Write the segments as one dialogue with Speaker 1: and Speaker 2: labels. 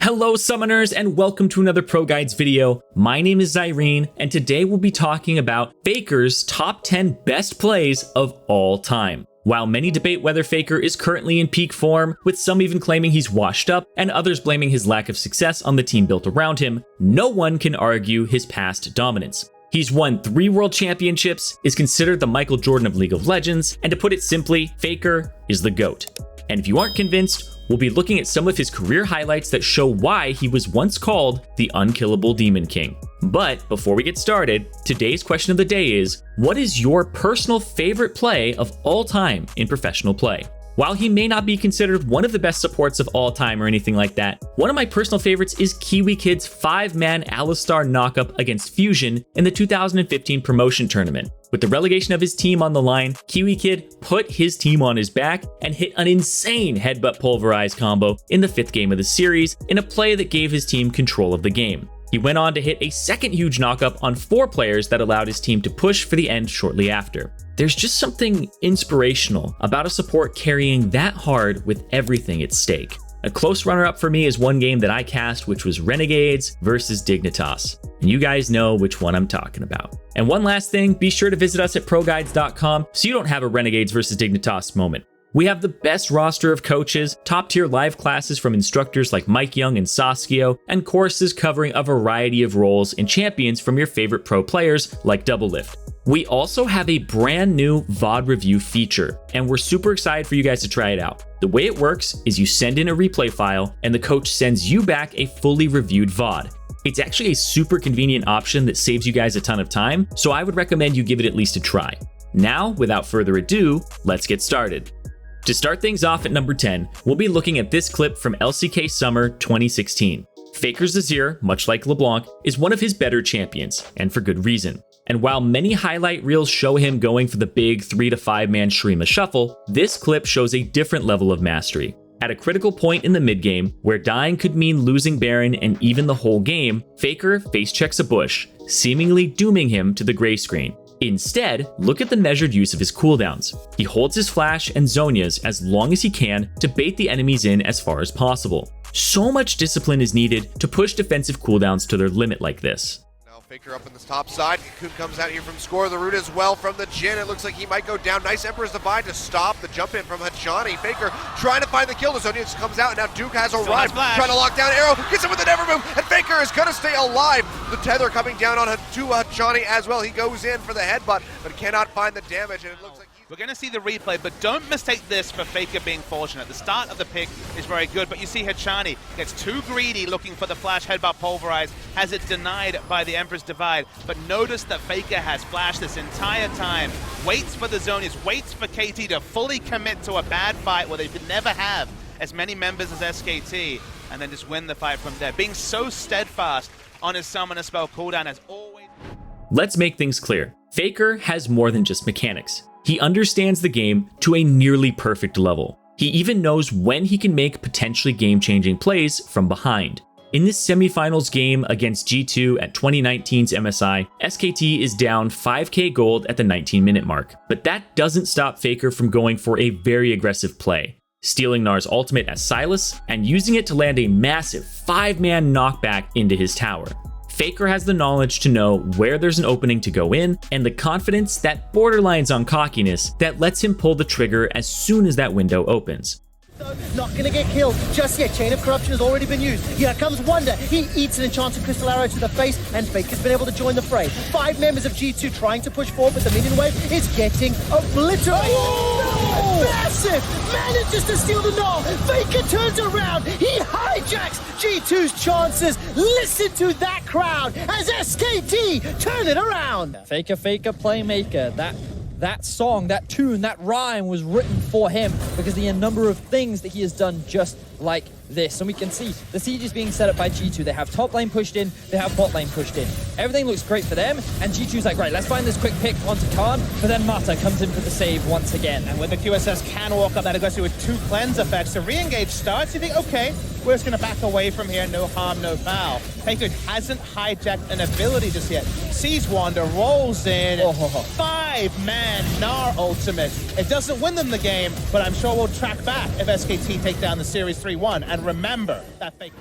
Speaker 1: Hello summoners and welcome to another ProGuides video. My name is Irene and today we'll be talking about FAKER's top 10 best plays of all time. While many debate whether FAKER is currently in peak form, with some even claiming he's washed up and others blaming his lack of success on the team built around him, no one can argue his past dominance. He's won 3 world championships, is considered the Michael Jordan of League of Legends, and to put it simply, FAKER is the GOAT. And if you aren't convinced, we'll be looking at some of his career highlights that show why he was once called the unkillable Demon King. But before we get started, today's question of the day is, what is your personal favorite play of all time in professional play? While he may not be considered one of the best supports of all time or anything like that, one of my personal favorites is Kiwi Kid's 5-man Alistar knockup against Fusion in the 2015 promotion tournament. With the relegation of his team on the line, Kiwi Kid put his team on his back and hit an insane headbutt pulverize combo in the 5th game of the series in a play that gave his team control of the game. He went on to hit a second huge knockup on 4 players that allowed his team to push for the end shortly after. There's just something inspirational about a support carrying that hard with everything at stake. A close runner-up for me is one game that I cast, which was Renegades versus Dignitas. And you guys know which one I'm talking about. And one last thing, be sure to visit us at ProGuides.com so you don't have a Renegades versus Dignitas moment. We have the best roster of coaches, top-tier live classes from instructors like Mike Young and Saskio, and courses covering a variety of roles and champions from your favorite pro players like Doublelift. We also have a brand new VOD review feature, and we're super excited for you guys to try it out. The way it works is you send in a replay file, and the coach sends you back a fully reviewed VOD. It's actually a super convenient option that saves you guys a ton of time, so I would recommend you give it at least a try. Now, without further ado, let's get started. To start things off at number 10, we'll be looking at this clip from LCK Summer 2016. FAKER's Azir, much like Leblanc, is one of his better champions, and for good reason. And while many highlight reels show him going for the big 3 to 5 man Shurima shuffle, this clip shows a different level of mastery. At a critical point in the mid game, where dying could mean losing Baron and even the whole game, FAKER face checks a bush, seemingly dooming him to the gray screen. Instead, look at the measured use of his cooldowns. He holds his flash and Zhonya's as long as he can to bait the enemies in as far as possible. So much discipline is needed to push defensive cooldowns to their limit like this.
Speaker 2: FAKER up on this top side. Cocoon comes out here from score. The root as well from the Jhin. It looks like he might go down. Nice Emperor's Divide to stop the jump in from Hachani. FAKER trying to find the kill. The Zhonya just comes out and now Duke has arrived. Trying to lock down Arrow. Gets him with the never move. And FAKER is going to stay alive. The tether coming down on to Hachani as well. He goes in for the headbutt, but cannot find the damage. And it looks like
Speaker 3: we're going to see the replay, but don't mistake this for FAKER being fortunate. The start of the pick is very good, but you see Hachani gets too greedy looking for the flash headbutt pulverize, has it denied by the Emperor's Divide. But notice that FAKER has flashed this entire time, waits for the Zhonyas, waits for KT to fully commit to a bad fight where they could never have as many members as SKT, and then just win the fight from there. Being so steadfast on his summoner spell cooldown as always.
Speaker 1: Let's make things clear. FAKER has more than just mechanics. He understands the game to a nearly perfect level. He even knows when he can make potentially game-changing plays from behind. In this semifinals game against G2 at 2019's MSI, SKT is down 5k gold at the 19-minute mark. But that doesn't stop FAKER from going for a very aggressive play, stealing Nar's ultimate as Silas and using it to land a massive 5-man knockback into his tower. FAKER has the knowledge to know where there's an opening to go in, and the confidence that borderlines on cockiness that lets him pull the trigger as soon as that window opens.
Speaker 4: Not gonna get killed just yet. Chain of Corruption has already been used. Here comes Wonder. He eats an enchanted crystal arrow to the face, and FAKER's been able to join the fray. 5 members of G2 trying to push forward, but the minion wave is getting obliterated. Oh! Massive! Manages to steal the Null. FAKER turns around. He hijacks G2's chances. Listen to that crowd as SKT turn it around.
Speaker 5: FAKER, playmaker. That song, that tune, that rhyme was written for him because of the number of things that he has done just like this. And we can see the siege is being set up by G2. They have top lane pushed in, they have bot lane pushed in. Everything looks great for them, and G2's like, right, let's find this quick pick onto Khan, but then Mata comes in for the save once again.
Speaker 6: And with the QSS can walk up that aggressive with 2 cleanse effects, so re-engage starts, you think, okay, we're just going to back away from here, no harm, no foul. FAKER hasn't hijacked an ability just yet. Sees Wander, rolls in, 5-man Gnar ultimate. It doesn't win them the game, but I'm sure we'll track back if SKT take down the series 3-1. And remember that FAKER.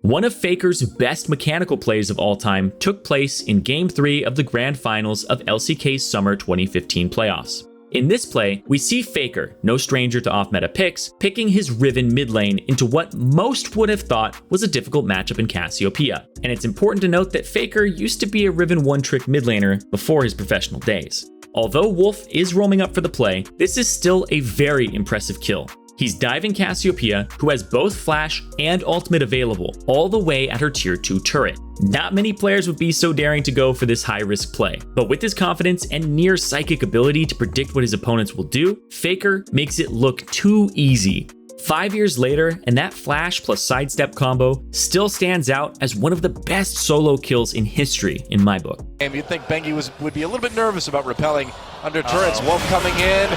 Speaker 1: One of FAKER's best mechanical plays of all time took place in Game 3 of the Grand Finals of LCK's Summer 2015 playoffs. In this play, we see FAKER, no stranger to off-meta picks, picking his Riven mid lane into what most would have thought was a difficult matchup in Cassiopeia. And it's important to note that FAKER used to be a Riven one-trick mid laner before his professional days. Although Wolf is roaming up for the play, this is still a very impressive kill. He's diving Cassiopeia, who has both flash and ultimate available, all the way at her tier 2 turret. Not many players would be so daring to go for this high-risk play, but with his confidence and near psychic ability to predict what his opponents will do, FAKER makes it look too easy. 5 years later, and that flash plus sidestep combo still stands out as one of the best solo kills in history in my book.
Speaker 7: And you'd think Bengi would be a little bit nervous about repelling under turrets. Wolf coming in,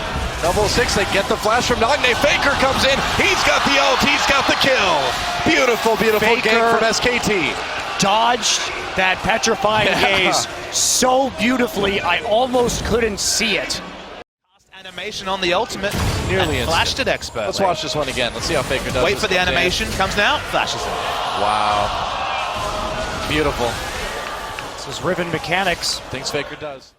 Speaker 7: double 6, they get the flash from Nagne. FAKER comes in, he's got the ult, he's got the kill. Beautiful, beautiful
Speaker 8: FAKER
Speaker 7: game from SKT.
Speaker 8: Dodged that petrifying gaze so beautifully, I almost couldn't see it.
Speaker 3: Animation on the ultimate.
Speaker 7: Nearly
Speaker 3: flashed it expertly.
Speaker 7: Let's watch this one again. Let's see how FAKER does.
Speaker 3: Wait for the animation. Comes now. Flashes it.
Speaker 7: Wow. Beautiful.
Speaker 8: This is Riven mechanics.
Speaker 7: Things FAKER does.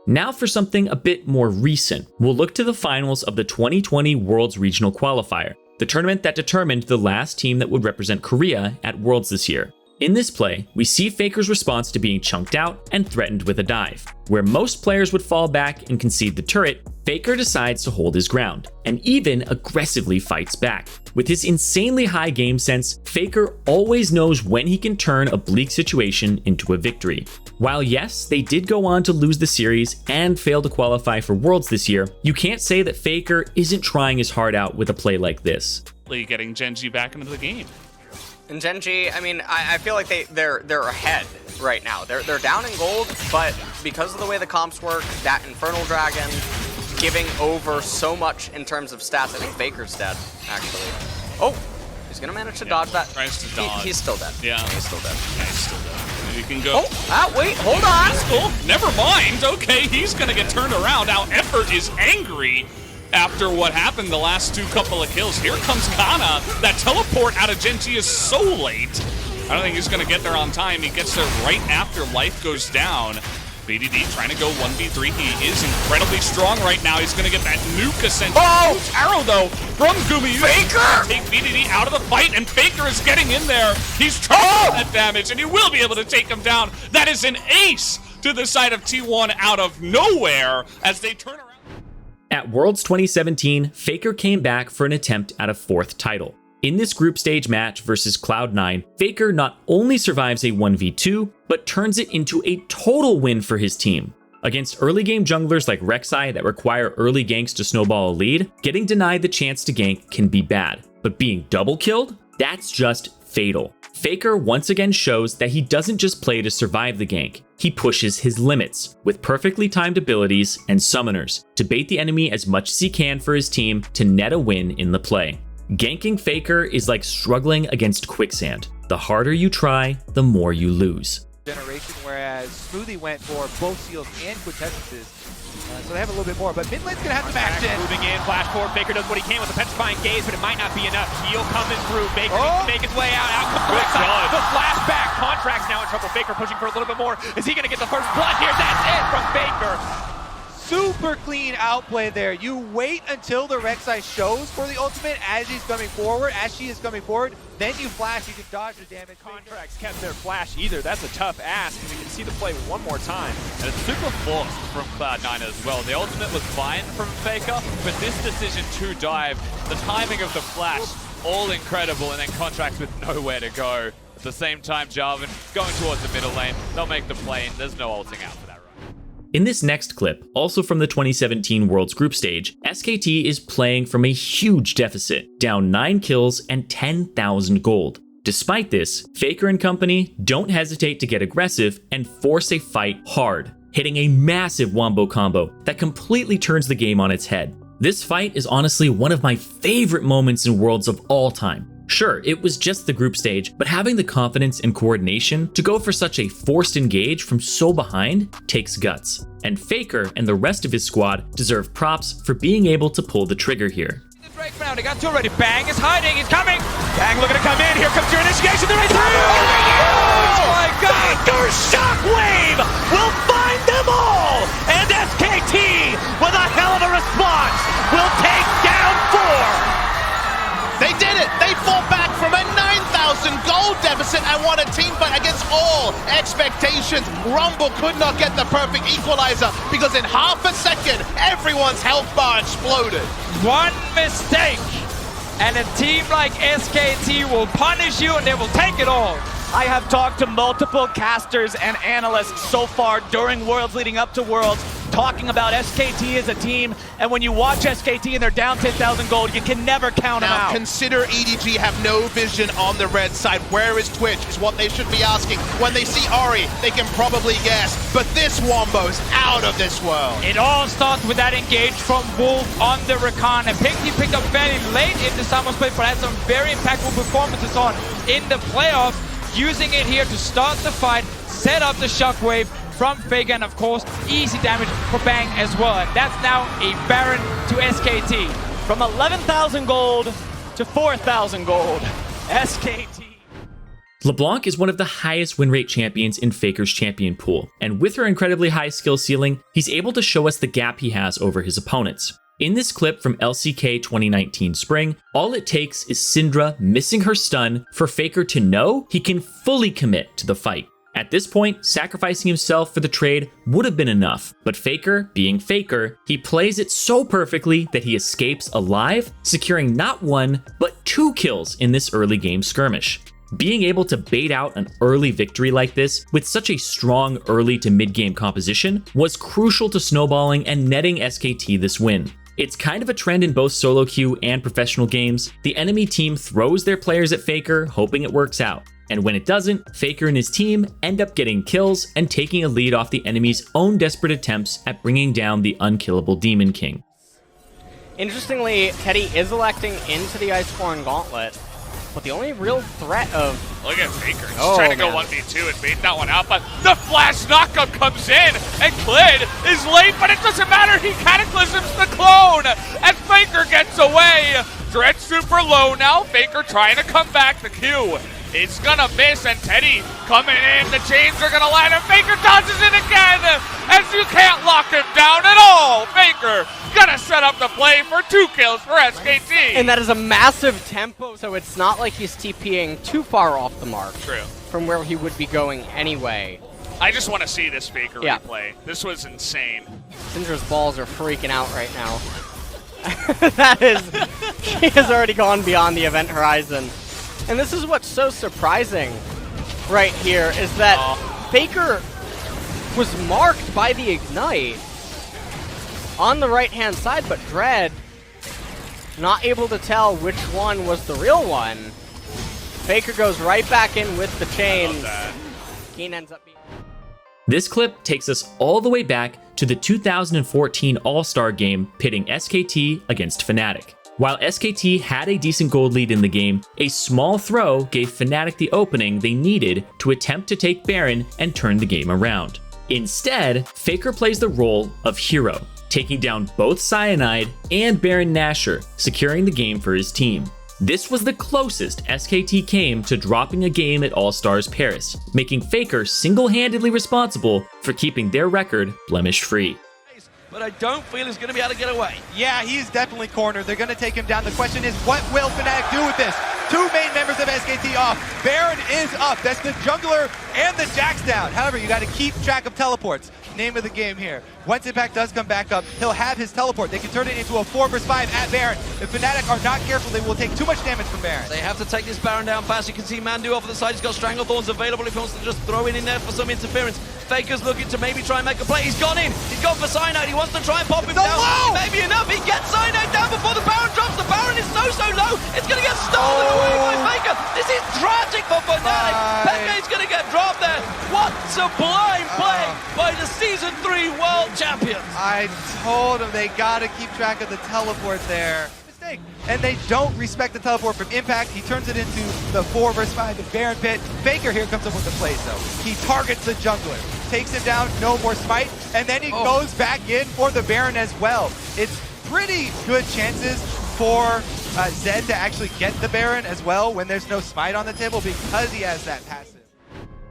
Speaker 1: Now for something a bit more recent. We'll look to the finals of the 2020 Worlds Regional Qualifier, the tournament that determined the last team that would represent Korea at Worlds this year. In this play, we see FAKER's response to being chunked out and threatened with a dive. Where most players would fall back and concede the turret, FAKER decides to hold his ground, and even aggressively fights back. With his insanely high game sense, FAKER always knows when he can turn a bleak situation into a victory. While yes, they did go on to lose the series and fail to qualify for Worlds this year, you can't say that FAKER isn't trying his heart out with a play like this.
Speaker 9: Getting Genji back into the game.
Speaker 10: And Genji, I mean, I feel like they're ahead right now. They're down in gold, but because of the way the comps work, that Infernal Dragon giving over so much in terms of stats. I think FAKER's dead, actually. Oh, he's gonna manage to dodge that.
Speaker 9: Tries to dodge.
Speaker 10: He's still dead.
Speaker 9: Yeah.
Speaker 10: He's still dead.
Speaker 9: Yeah, he's still dead. You can go.
Speaker 10: Oh, wait, hold on.
Speaker 9: That's cool. Never mind. Okay, he's gonna get turned around. Now Effort is angry after what happened the last couple of kills. Here comes Kana. That teleport out of Genji is so late. I don't think he's gonna get there on time. He gets there right after life goes down. BDD trying to go 1v3. He is incredibly strong right now. He's gonna get that nuke ascension. Oh! Arrow though from Gumi.
Speaker 10: FAKER!
Speaker 9: Take BDD out of the fight, and FAKER is getting in there. He's trying that damage, and he will be able to take him down. That is an ace to the side of T1 out of nowhere as they turn around.
Speaker 1: At Worlds 2017, FAKER came back for an attempt at a 4th title. In this group stage match versus Cloud9, FAKER not only survives a 1v2, but turns it into a total win for his team. Against early game junglers like Rek'Sai that require early ganks to snowball a lead, getting denied the chance to gank can be bad. But being double killed? That's just fatal. FAKER once again shows that he doesn't just play to survive the gank, he pushes his limits with perfectly timed abilities and summoners to bait the enemy as much as he can for his team to net a win in the play. Ganking FAKER is like struggling against quicksand. The harder you try, the more you lose.
Speaker 11: Generation, whereas Smoothie went for both seals and quintessences. So they have a little bit more, but mid lane's gonna have some action.
Speaker 12: Moving in, flash forward, FAKER does what he can with the petrifying gaze, but it might not be enough. Heal coming through, FAKER needs to make his way out. Out comes Rek'Sai. The flashback, Contract's now in trouble. FAKER pushing for a little bit more. Is he gonna get the first blood here? That's it from FAKER.
Speaker 11: Super clean outplay there. You wait until the Rek'Sai shows for the ultimate as he's coming forward, as she is coming forward, then you flash, you can dodge the damage.
Speaker 12: Contracts kept their flash either. That's a tough ask, and we can see the play one more time.
Speaker 13: And it's super forced from Cloud9 as well. The ultimate was fine from FAKER, but this decision to dive, the timing of the flash, all incredible, and then Contracts with nowhere to go. At the same time, Jarvan going towards the middle lane. They'll make the play, and there's no ulting out for that.
Speaker 1: In this next clip, also from the 2017 Worlds group stage, SKT is playing from a huge deficit, down 9 kills and 10,000 gold. Despite this, FAKER and company don't hesitate to get aggressive and force a fight hard, hitting a massive wombo combo that completely turns the game on its head. This fight is honestly one of my favorite moments in Worlds of all time. Sure, it was just the group stage, but having the confidence and coordination to go for such a forced engage from so behind takes guts. And FAKER and the rest of his squad deserve props for being able to pull the trigger here.
Speaker 12: break for now. They got two already. Bang is hiding. He's coming. Bang looking to come in. Here comes your initiation. They're right through. Oh my God.
Speaker 8: Faker Shockwave will find them all. And SKT, with a hell of a response, will take down 4.
Speaker 3: They did it! They fought back from a 9,000 gold deficit and won a team fight against all expectations. Rumble could not get the perfect equalizer because in half a second, everyone's health bar exploded.
Speaker 12: One mistake, and a team like SKT will punish you and they will take it all.
Speaker 14: I have talked to multiple casters and analysts so far during Worlds leading up to Worlds, talking about SKT as a team, and when you watch SKT and they're down 10,000 gold, you can never count them out.
Speaker 3: Now consider EDG have no vision on the red side. Where is Twitch is what they should be asking. When they see Ori, they can probably guess, but this Wombo's out of this world.
Speaker 12: It all starts with that engage from Wolf on the Rakan. A pick he picked up fairly late in the summer split, but had some very impactful performances on in the playoffs, using it here to start the fight, set up the Shockwave from FAKER, and of course, easy damage for Bang as well. And that's now a Baron to SKT.
Speaker 14: From 11,000 gold to 4,000 gold, SKT.
Speaker 1: Leblanc is one of the highest win rate champions in FAKER's champion pool, and with her incredibly high skill ceiling, he's able to show us the gap he has over his opponents. In this clip from LCK 2019 Spring, all it takes is Syndra missing her stun for FAKER to know he can fully commit to the fight. At this point, sacrificing himself for the trade would have been enough, but FAKER, being FAKER, he plays it so perfectly that he escapes alive, securing not 1, but 2 kills in this early game skirmish. Being able to bait out an early victory like this with such a strong early to mid-game composition was crucial to snowballing and netting SKT this win. It's kind of a trend in both solo queue and professional games. The enemy team throws their players at FAKER, hoping it works out. And when it doesn't, FAKER and his team end up getting kills and taking a lead off the enemy's own desperate attempts at bringing down the unkillable Demon King.
Speaker 10: Interestingly, Teddy is electing into the Iceborne Gauntlet, but the only real threat of...
Speaker 9: Look at FAKER. He's trying to go 1v2 and bait that one out, but the flash knockup comes in, and Klid is late, but it doesn't matter. He cataclysms the clone, and FAKER gets away. Dread super low now. FAKER trying to come back. The Q. It's gonna miss, and Teddy coming in. The chains are gonna land, and FAKER dodges it again, as you can't lock him down at all. FAKER gonna set up the play for 2 kills for SKT.
Speaker 10: And that is a massive tempo, so it's not like he's TPing too far off the mark.
Speaker 9: True.
Speaker 10: From where he would be going anyway.
Speaker 9: I just want to see this FAKER replay. This was insane.
Speaker 10: Syndra's balls are freaking out right now. That is, he has already gone beyond the event horizon. And this is what's so surprising right here, is that FAKER was marked by the Ignite on the right-hand side, but Dread not able to tell which one was the real one. FAKER goes right back in with the chain. Keen ends up being...
Speaker 1: This clip takes us all the way back to the 2014 All-Star game pitting SKT against Fnatic. While SKT had a decent gold lead in the game, a small throw gave Fnatic the opening they needed to attempt to take Baron and turn the game around. Instead, FAKER plays the role of hero, taking down both Cyanide and Baron Nashor, securing the game for his team. This was the closest SKT came to dropping a game at All-Stars Paris, making FAKER single-handedly responsible for keeping their record blemish-free.
Speaker 15: But I don't feel he's going to be able to get away.
Speaker 11: Yeah, he's definitely cornered. They're going to take him down. The question is, what will Fnatic do with this? 2 main members of SKT off. Baron is up. That's the jungler and the Jax down. However, you got to keep track of teleports. Name of the game here. Once Impact does come back up, he'll have his teleport. They can turn it into a 4 vs 5 at Baron. If Fnatic are not careful, they will take too much damage from Baron.
Speaker 15: They have to take this Baron down fast. You can see Mandu off the side. He's got Stranglethorns available if he wants to just throw it in there for some interference. FAKER's looking to maybe try and make a play. He's gone in. He's gone for Cyanide. He wants to try and pop him down. Maybe enough. He gets Cyanide down before the Baron drops. The Baron is so low. It's going to get stolen away by FAKER. This is tragic for Fnatic. Peke's going to get dropped there. What sublime play by the Season 3 World Champions.
Speaker 11: I told them they got to keep track of the teleport there. Mistake. And they don't respect the teleport from Impact. He turns it into the 4 vs 5 in Baron pit. FAKER here comes up with the plays though. He targets the jungler, takes him down, no more smite, and then he goes back in for the Baron as well. It's pretty good chances for Zed to actually get the Baron as well when there's no smite on the table because he has that passive.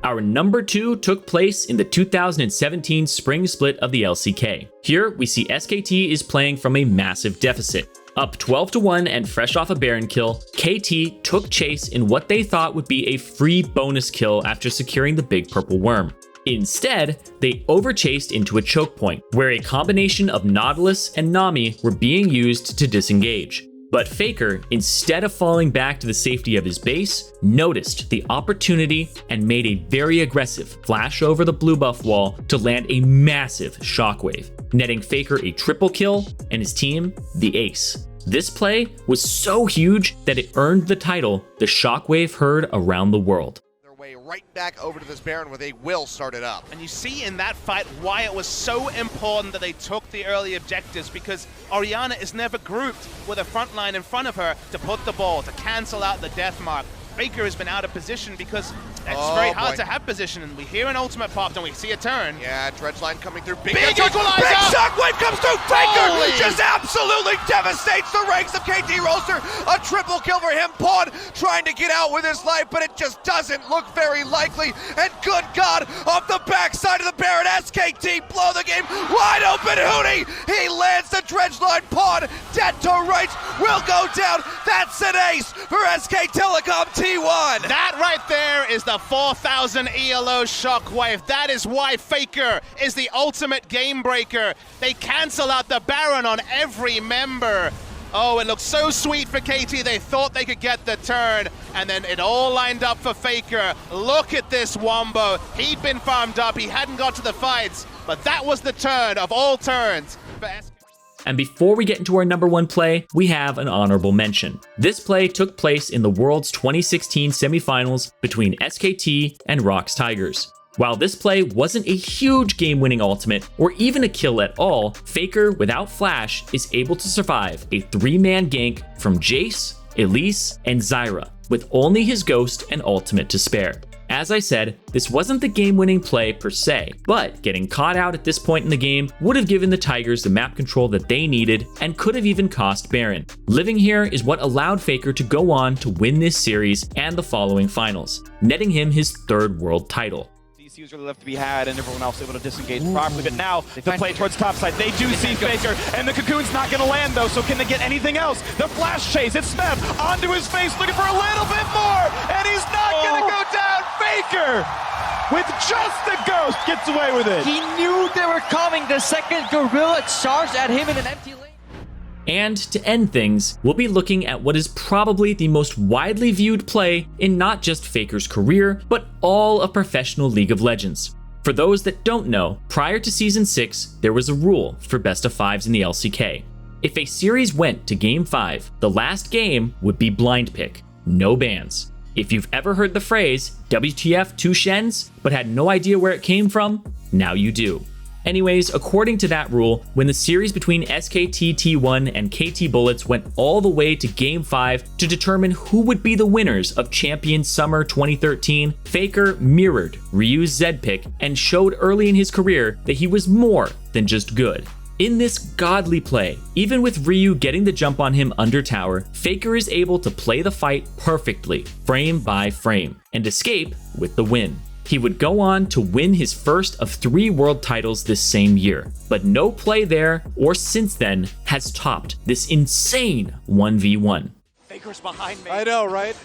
Speaker 1: Our number 2 took place in the 2017 spring split of the LCK. Here, we see SKT is playing from a massive deficit. Up 12-1 and fresh off a Baron kill, KT took chase in what they thought would be a free bonus kill after securing the big purple worm. Instead, they overchased into a choke point, where a combination of Nautilus and Nami were being used to disengage. But FAKER, instead of falling back to the safety of his base, noticed the opportunity and made a very aggressive flash over the blue buff wall to land a massive Shockwave, netting FAKER a triple kill and his team the ace. This play was so huge that it earned the title the Shockwave heard around the world.
Speaker 2: Way right back over to this Baron where they will start it up.
Speaker 3: And you see in that fight why it was so important that they took the early objectives, because Orianna is never grouped with a front line in front of her to put the ball, to cancel out the death mark. FAKER has been out of position because it's very hard to have position, and we hear an ultimate pop and we see a turn.
Speaker 2: Yeah, Dredge line coming through. Big
Speaker 3: equalizer!
Speaker 2: Big Shockwave comes through. FAKER just absolutely devastates the ranks of KT Roaster. A triple kill for him. Pawn trying to get out with his life, but it just doesn't look very likely. And good God, off the backside of the Baron, SKT blow the game wide open. Hootie, he lands the Dredge line. Pawn dead to rights will go down. That's an ace for SK Telecom T1.
Speaker 3: That right there is the 4000 ELO Shockwave. That is why FAKER is the ultimate game breaker. They cancel out the Baron on every member. Oh, it looked so sweet for KT. They thought they could get the turn, and then it all lined up for FAKER. Look at this wombo. He'd been farmed up. He hadn't got to the fights, but that was the turn of all turns for SK.
Speaker 1: And before we get into our number 1 play, we have an honorable mention. This play took place in the World's 2016 semifinals between SKT and ROX Tigers. While this play wasn't a huge game-winning ultimate or even a kill at all, FAKER without flash is able to survive a 3-man gank from Jace, Elise, and Zyra, with only his ghost and ultimate to spare. As I said, this wasn't the game-winning play per se, but getting caught out at this point in the game would have given the Tigers the map control that they needed and could have even cost Baron. Living here is what allowed FAKER to go on to win this series and the following finals, netting him his 3rd world title.
Speaker 14: DC's really left to be had, and everyone else able to disengage properly. But now the play towards topside. They do see FAKER, and the cocoon's not going to land though. So can they get anything else? The flash chase. It's Smeb onto his face, looking for a little bit more, and he's not going to go down. FAKER with just the ghost gets away with it.
Speaker 5: He knew they were coming. The second Gorilla charged at him in an empty lane.
Speaker 1: And to end things, we'll be looking at what is probably the most widely viewed play in not just FAKER's career, but all of professional League of Legends. For those that don't know, prior to Season 6, there was a rule for best of 5s in the LCK. If a series went to Game 5, the last game would be blind pick, no bans. If you've ever heard the phrase, WTF 2 Shens, but had no idea where it came from, now you do. Anyways, according to that rule, when the series between SKT T1 and KT Bullets went all the way to Game 5 to determine who would be the winners of Champions Summer 2013, FAKER mirrored Ryu's Zed pick and showed early in his career that he was more than just good. In this godly play, even with Ryu getting the jump on him under tower, FAKER is able to play the fight perfectly, frame by frame, and escape with the win. He would go on to win his first of 3 world titles this same year, but no play there or since then has topped this insane 1v1.
Speaker 14: FAKER's behind me.
Speaker 7: I know, right?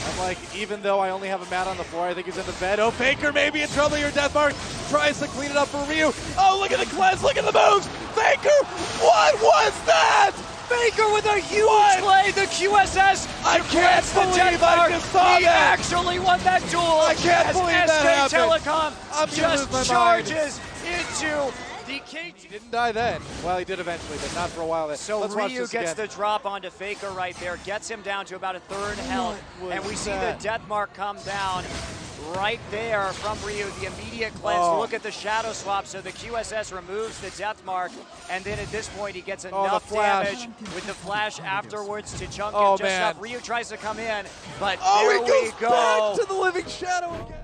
Speaker 7: I'm like, even though I only have a mat on the floor, I think he's in the bed. Oh, FAKER may be in trouble here. Deathmark tries to clean it up for Ryu. Oh, look at the cleanse, look at the moves. FAKER, what was that?
Speaker 5: FAKER with a huge play, the QSS.
Speaker 7: I can't believe I just saw
Speaker 5: he
Speaker 7: that.
Speaker 5: actually won that duel.
Speaker 7: I can't believe that happened.
Speaker 5: Telecom just charges into the KT.
Speaker 7: He didn't die then. Well, he did eventually, but not for a while.
Speaker 16: So Ryu gets the drop onto FAKER right there, gets him down to about a 3rd health, and we see the death mark come down right there from Ryu, the immediate cleanse. Look at the shadow swap, so the QSS removes the death mark, and then at this point he gets enough damage with the flash afterwards to chunk him just enough. Ryu tries to come in, but there we go.
Speaker 7: Back to the living shadow again.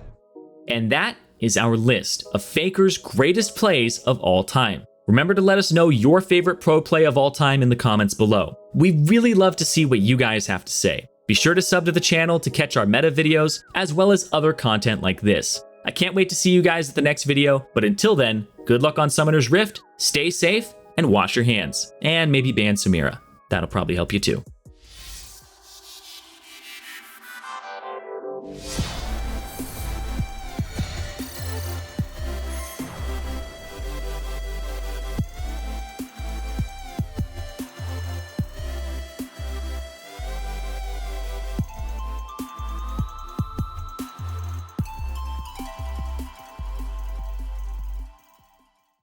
Speaker 1: And that is our list of FAKER's greatest plays of all time. Remember to let us know your favorite pro play of all time in the comments below. We really love to see what you guys have to say. Be sure to sub to the channel to catch our meta videos, as well as other content like this. I can't wait to see you guys at the next video, but until then, good luck on Summoner's Rift, stay safe, and wash your hands. And maybe ban Samira. That'll probably help you too.